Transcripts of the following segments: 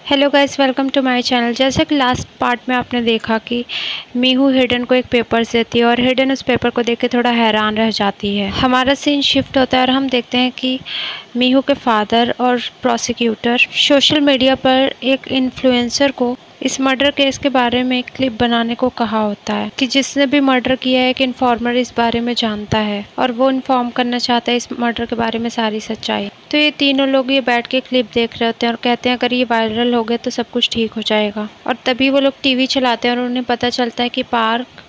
Hello guys, welcome to my channel. जैसे कि last part में आपने देखा कि मीहू हिडन को एक पेपर देती है और हिडन उस पेपर को देख के थोड़ा हैरान रह जाती है। हमारा सीन शिफ्ट होता है और हम देखते हैं कि मीहू के फादर और प्रोसिक्यूटर सोशल मीडिया पर एक इन्फ्लुएंसर को इस मर्डर केस के बारे में एक क्लिप बनाने को कहा होता है कि जिसने भी मर्डर किया है एक इन्फॉर्मर इस बारे में जानता है और वो इन्फॉर्म करना चाहता है इस मर्डर के बारे में सारी सच्चाई। तो ये तीनों लोग ये बैठ के क्लिप देख रहे होते हैं और कहते हैं अगर ये वायरल हो गया तो सब कुछ ठीक हो जाएगा। और तभी वो लोग टीवी चलाते हैं और उन्हें पता चलता है कि पार्क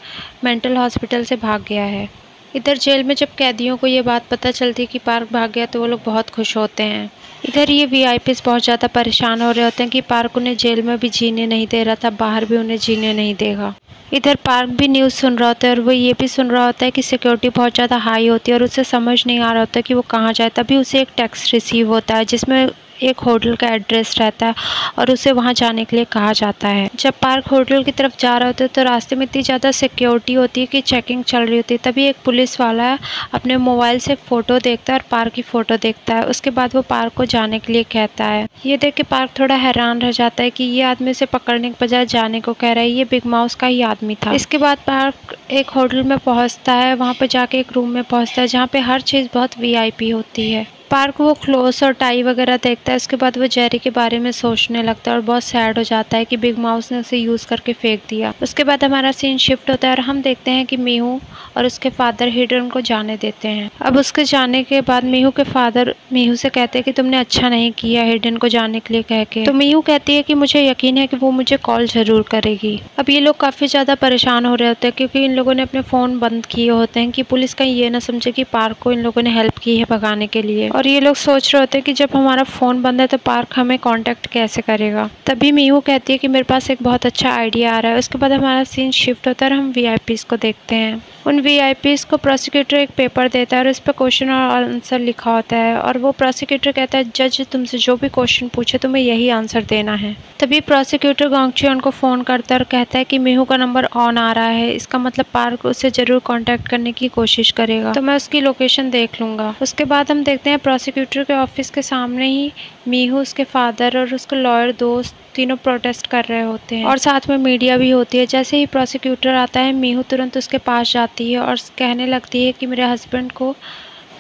मेंटल हॉस्पिटल से भाग गया है। इधर जेल में जब कैदियों को ये बात पता चलती है कि पार्क भाग गया तो वो लोग बहुत खुश होते हैं। इधर ये वीआईपीज़ बहुत ज़्यादा परेशान हो रहे होते हैं कि पार्क उन्हें जेल में भी जीने नहीं दे रहा था, बाहर भी उन्हें जीने नहीं देगा। इधर पार्क भी न्यूज़ सुन रहा होता है और वो ये भी सुन रहा होता है कि सिक्योरिटी बहुत ज़्यादा हाई होती है और उसे समझ नहीं आ रहा होता कि वो कहाँ जाए। तभी उसे एक टेक्स्ट रिसीव होता है जिसमें एक होटल का एड्रेस रहता है और उसे वहां जाने के लिए कहा जाता है। जब पार्क होटल की तरफ जा रहा होता है तो रास्ते में इतनी ज़्यादा सिक्योरिटी होती है कि चेकिंग चल रही होती है। तभी एक पुलिस वाला अपने मोबाइल से फ़ोटो देखता है और पार्क की फ़ोटो देखता है। उसके बाद वो पार्क को जाने के लिए कहता है। ये देख के पार्क थोड़ा हैरान रह जाता है कि ये आदमी उसे पकड़ने के बजाय जाने को कह रहा है, ये बिग माउस का ही आदमी था। इसके बाद पार्क एक होटल में पहुँचता है, वहाँ पर जाके एक रूम में पहुँचता है जहाँ पे हर चीज़ बहुत वीआईपी होती है। पार्क वो क्लोथ्स और टाई वगैरह देखता है। उसके बाद वो जेरी के बारे में सोचने लगता है और बहुत सैड हो जाता है कि बिग माउस ने उसे यूज़ करके फेंक दिया। उसके बाद हमारा सीन शिफ्ट होता है और हम देखते हैं कि मीहू और उसके फादर हिडन को जाने देते हैं। अब उसके जाने के बाद मीहू के फादर मीहू से कहते हैं कि तुमने अच्छा नहीं किया हिडन को जाने के लिए कह के। तो मीहू कहती है कि मुझे यकीन है कि वो मुझे कॉल जरूर करेगी। अब ये लोग काफ़ी ज़्यादा परेशान हो रहे होते हैं क्योंकि इन लोगों ने अपने फ़ोन बंद किए होते हैं कि पुलिस कहीं ये ना समझे कि पार्क को इन लोगों ने हेल्प की है भगाने के लिए। और ये लोग सोच रहे होते हैं कि जब हमारा फ़ोन बंद है तो पार्क हमें कांटेक्ट कैसे करेगा। तभी मीहू कहती है कि मेरे पास एक बहुत अच्छा आइडिया आ रहा है। उसके बाद हमारा सीन शिफ्ट होता है और हम वीआईपीज़ को देखते हैं। उन वीआईपीज़ को प्रोसिक्यूटर एक पेपर देता है और इस पर क्वेश्चन और आंसर लिखा होता है और वो प्रोसिक्यूटर कहता है जज तुमसे जो भी क्वेश्चन पूछे तुम्हें यही आंसर देना है। तभी प्रोसिक्यूटर गोंगचुयोन को फ़ोन करता है और कहता है कि मीहू का नंबर ऑन आ रहा है, इसका मतलब पार्क उसे ज़रूर कॉन्टैक्ट करने की कोशिश करेगा, तो मैं उसकी लोकेशन देख लूँगा। उसके बाद हम देखते हैं प्रोसिक्यूटर के ऑफिस के सामने ही मीहू, उसके फादर और उसके लॉयर दोस्त तीनों प्रोटेस्ट कर रहे होते हैं और साथ में मीडिया भी होती है। जैसे ही प्रोसिक्यूटर आता है मीहू तुरंत उसके पास जाती है और कहने लगती है कि मेरे हस्बैंड को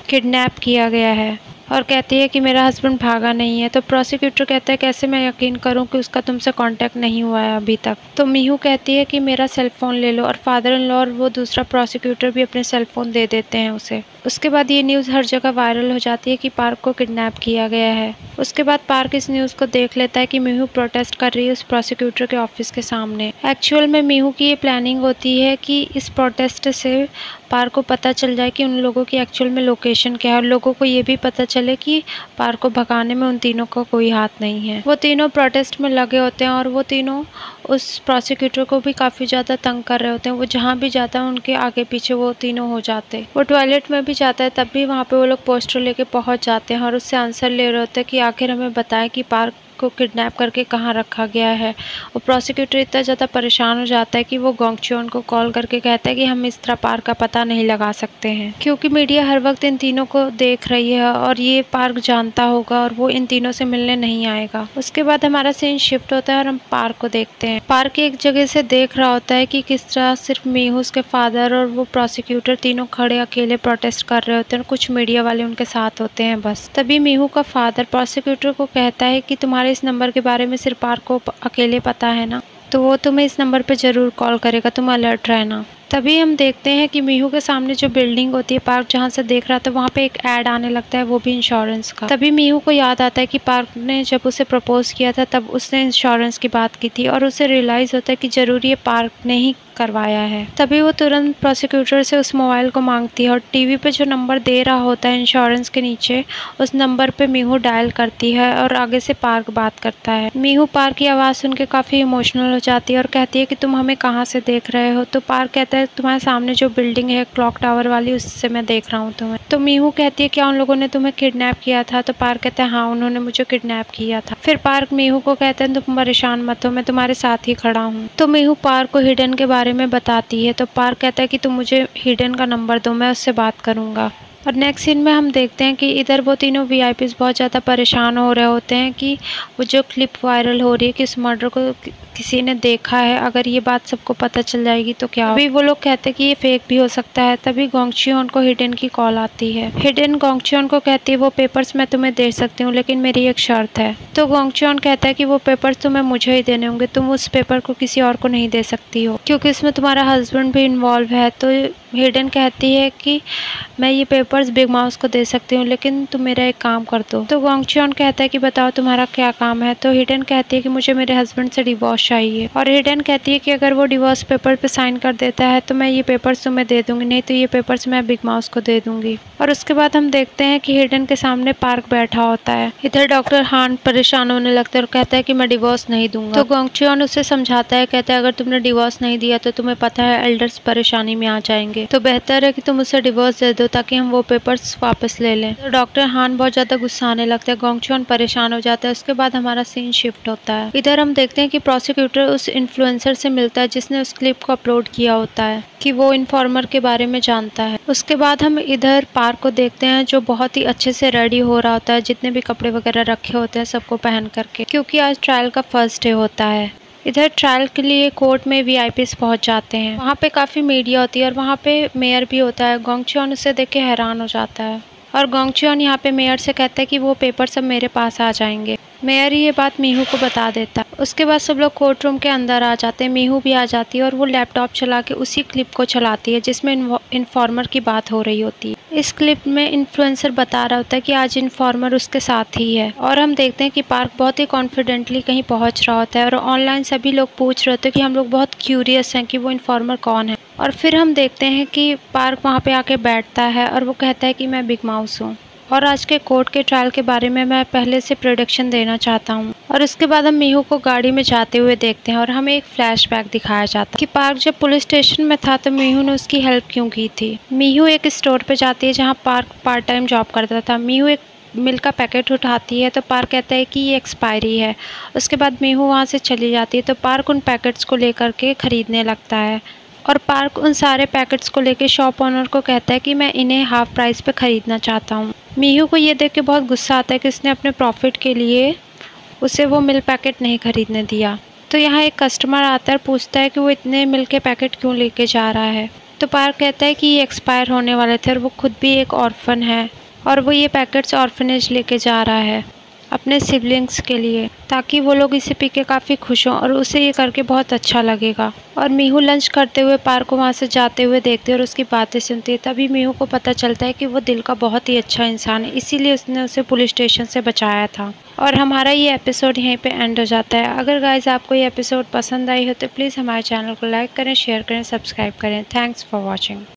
किडनैप किया गया है और कहती है कि मेरा हस्बैंड भागा नहीं है। तो प्रोसिक्यूटर कहता है कैसे मैं यकीन करूं कि उसका तुमसे कांटेक्ट नहीं हुआ है अभी तक। तो मीहू कहती है कि मेरा सेल फ़ोन ले लो और फादर इन लॉ और वो दूसरा प्रोसिक्यूटर भी अपने सेल फ़ोन दे देते हैं उसे। उसके बाद ये न्यूज़ हर जगह वायरल हो जाती है कि पार्क को किडनैप किया गया है। उसके बाद पार्क इस न्यूज़ को देख लेता है कि मीहू प्रोटेस्ट कर रही है उस प्रोसिक्यूटर के ऑफिस के सामने। एक्चुअल में मीहू की ये प्लानिंग होती है कि इस प्रोटेस्ट से पार्क को पता चल जाए कि उन लोगों की एक्चुअल में लोकेशन क्या है और लोगों को ये भी पता चले कि पार्क को भगाने में उन तीनों का कोई हाथ नहीं है। वो तीनों प्रोटेस्ट में लगे होते हैं और वो तीनों उस प्रोसिक्यूटर को भी काफ़ी ज़्यादा तंग कर रहे होते हैं। वो जहाँ भी जाता है उनके आगे पीछे वो तीनों हो जाते हैं। वो टॉयलेट में भी जाता है तब भी वहाँ पे वो लोग पोस्टर लेके पहुँच जाते हैं और उससे आंसर ले रहे होते हैं कि आखिर हमें बताएं कि पार्क को किडनैप करके कहाँ रखा गया है। और प्रोसिक्यूटर इतना ज़्यादा परेशान हो जाता है कि वो गोंगचुयोन को कॉल करके कहता है कि हम इस तरह पार्क का पता नहीं लगा सकते हैं क्योंकि मीडिया हर वक्त इन तीनों को देख रही है और ये पार्क जानता होगा और वो इन तीनों से मिलने नहीं आएगा। उसके बाद हमारा सीन शिफ्ट होता है और हम पार्क को देखते हैं। पार्क एक जगह से देख रहा होता है कि किस तरह सिर्फ मीहू, उसके फादर और वो प्रोसिक्यूटर तीनों खड़े अकेले प्रोटेस्ट कर रहे होते हैं और कुछ मीडिया वाले उनके साथ होते हैं बस। तभी मीहू का फादर प्रोसिक्यूटर को कहता है कि तुम्हारे इस नंबर के बारे में सिर्फ पार्क को अकेले पता है ना, तो वो तुम्हें इस नंबर पे ज़रूर कॉल करेगा, तुम अलर्ट रहना। तभी हम देखते हैं कि मीहू के सामने जो बिल्डिंग होती है पार्क जहाँ से देख रहा था वहाँ पे एक ऐड आने लगता है, वो भी इंश्योरेंस का। तभी मीहू को याद आता है कि पार्क ने जब उसे प्रपोज किया था तब उसने इंश्योरेंस की बात की थी और उसे रियलाइज़ होता है कि ज़रूर ये पार्क ने ही करवाया है। तभी वो तुरंत प्रोसिक्यूटर से उस मोबाइल को मांगती है और टीवी पे जो नंबर दे रहा होता है इंश्योरेंस के नीचे, उस नंबर पे मीहू डायल करती है और आगे से पार्क बात करता है। मीहू पार्क की आवाज़ सुन के काफ़ी इमोशनल हो जाती है और कहती है कि तुम हमें कहाँ से देख रहे हो। तो पार्क कहता है तुम्हारे सामने जो बिल्डिंग है क्लॉक टावर वाली, उससे मैं देख रहा हूँ तुम्हें। तो मीहू कहती है क्या उन लोगों ने तुम्हें किडनैप किया था। तो पार्क कहता है हाँ, उन्होंने मुझे किडनैप किया था। फिर पार्क मीहू को कहता है तुम परेशान मत हो, मैं तुम्हारे साथ ही खड़ा हूँ। तो मीहू पार्क को हिडन के बारे में बताती है। तो पार्क कहता है कि तुम मुझे हिडन का नंबर दो, मैं उससे बात करूंगा। और नेक्स्ट सीन में हम देखते हैं कि इधर वो तीनों वीआईपीज़ बहुत ज़्यादा परेशान हो रहे होते हैं कि वो जो क्लिप वायरल हो रही है कि इस मर्डर को किसी ने देखा है, अगर ये बात सबको पता चल जाएगी तो क्या। अभी वो लोग कहते हैं कि ये फेक भी हो सकता है। तभी गोंग चियोन को हिडेन की कॉल आती है। हिडेन गोंग चियोन को कहती है वो पेपर्स मैं तुम्हें दे सकती हूँ, लेकिन मेरी एक शर्त है। तो गोंग चियोन कहता है कि वो पेपर्स तुम्हें मुझे ही देने होंगे, तुम उस पेपर को किसी और को नहीं दे सकती हो क्योंकि इसमें तुम्हारा हस्बैंड भी इन्वॉल्व है। तो हिडेन कहती है कि मैं ये पेपर्स बिग माउस को दे सकती हूँ, लेकिन तुम मेरा एक काम कर दो। तो गोंग चियोन कहता है कि बताओ तुम्हारा क्या काम है। तो हिडेन कहती है कि मुझे मेरे हस्बैंड से डिवोर्स चाहिए। और हिडेन कहती है कि अगर वो डिवोर्स पेपर पे साइन कर देता है तो मैं ये पेपर्स तुम्हें दे दूंगी, नहीं तो ये पेपर्स मैं बिग माउस को दे दूंगी। और उसके बाद हम देखते हैं कि हिडेन के सामने पार्क बैठा होता है। इधर डॉक्टर हान परेशान होने लगता है और कहता है कि मैं डिवोर्स नहीं दूंगा। तो गोंग चियोन उसे समझाता है, कहता है अगर तुमने डिवोर्स नहीं दिया तो तुम्हें पता है एल्डर्स परेशानी में आ जाएंगे, तो बेहतर है कि तुम उसे डिवोर्स दे दो ताकि हम वो पेपर्स वापस ले लें। तो डॉक्टर हान बहुत ज्यादा गुस्सा आने लगता है, गोंग चियोन परेशान हो जाता है। उसके बाद हमारा सीन शिफ्ट होता है। इधर हम देखते हैं कि प्रोसिक्यूटर उस इन्फ्लुएंसर से मिलता है जिसने उस क्लिप को अपलोड किया होता है कि वो इन्फॉर्मर के बारे में जानता है। उसके बाद हम इधर पार्क को देखते हैं जो बहुत ही अच्छे से रेडी हो रहा होता है, जितने भी कपड़े वगैरह रखे होते हैं सबको पहन करके, क्योंकि आज ट्रायल का फर्स्ट डे होता है। इधर ट्रायल के लिए कोर्ट में वीआईपीज़ पहुंच जाते हैं। वहाँ पे काफ़ी मीडिया होती है और वहाँ पे मेयर भी होता है। गोंग चियोन उसे देख के हैरान हो जाता है और गोंग चियोन यहाँ पे मेयर से कहता है कि वो पेपर सब मेरे पास आ जाएंगे। मेयर ये बात मीहू को बता देता है। उसके बाद सब लोग कोर्ट रूम के अंदर आ जाते हैं। मीहू भी आ जाती है और वो लैपटॉप चला के उसी क्लिप को चलाती है जिसमें इन्फॉर्मर की बात हो रही होती है। इस क्लिप में इन्फ्लुएंसर बता रहा होता है कि आज इन्फॉर्मर उसके साथ ही है और हम देखते हैं कि पार्क बहुत ही कॉन्फिडेंटली कहीं पहुंच रहा होता है और ऑनलाइन सभी लोग पूछ रहे होते हैं कि हम लोग बहुत क्यूरियस हैं कि वो इन्फॉर्मर कौन है। और फिर हम देखते हैं कि पार्क वहाँ पे आके बैठता है और वो कहता है कि मैं बिग माउस हूँ और आज के कोर्ट के ट्रायल के बारे में मैं पहले से प्रेडिक्शन देना चाहता हूँ। और उसके बाद हम मीहू को गाड़ी में जाते हुए देखते हैं और हमें एक फ्लैशबैक दिखाया जाता है कि पार्क जब पुलिस स्टेशन में था तो मीहू ने उसकी हेल्प क्यों की थी। मीहू एक स्टोर पे जाती है जहाँ पार्क पार्ट टाइम जॉब करता था। मीहू एक मिल्क का पैकेट उठाती है तो पार्क कहता है कि ये एक्सपायरी है। उसके बाद मीहू वहाँ से चली जाती है तो पार्क उन पैकेट्स को लेकर के खरीदने लगता है और पार्क उन सारे पैकेट्स को लेके शॉप ओनर को कहता है कि मैं इन्हें हाफ प्राइस पे खरीदना चाहता हूँ। मीहू को ये देख के बहुत गुस्सा आता है कि उसने अपने प्रॉफिट के लिए उसे वो मिल्क पैकेट नहीं खरीदने दिया। तो यहाँ एक कस्टमर आता है और पूछता है कि वो इतने मिल्क के पैकेट क्यों लेके जा रहा है। तो पार्क कहता है कि ये एक्सपायर होने वाले थे और वो खुद भी एक ऑर्फन है और वो ये पैकेट्स ऑर्फनेज लेके जा रहा है अपने सिबलिंग्स के लिए ताकि वो लोग इसे पी के काफ़ी खुश हों और उसे ये करके बहुत अच्छा लगेगा। और मीहू लंच करते हुए पार्क को वहाँ से जाते हुए देखती है और उसकी बातें सुनती है। तभी मीहू को पता चलता है कि वो दिल का बहुत ही अच्छा इंसान है, इसीलिए उसने उसे पुलिस स्टेशन से बचाया था। और हमारा ये एपिसोड यहीं पे एंड हो जाता है। अगर गाइज आपको ये एपिसोड पसंद आई हो तो प्लीज़ हमारे चैनल को लाइक करें, शेयर करें, सब्सक्राइब करें। Thanks for watching.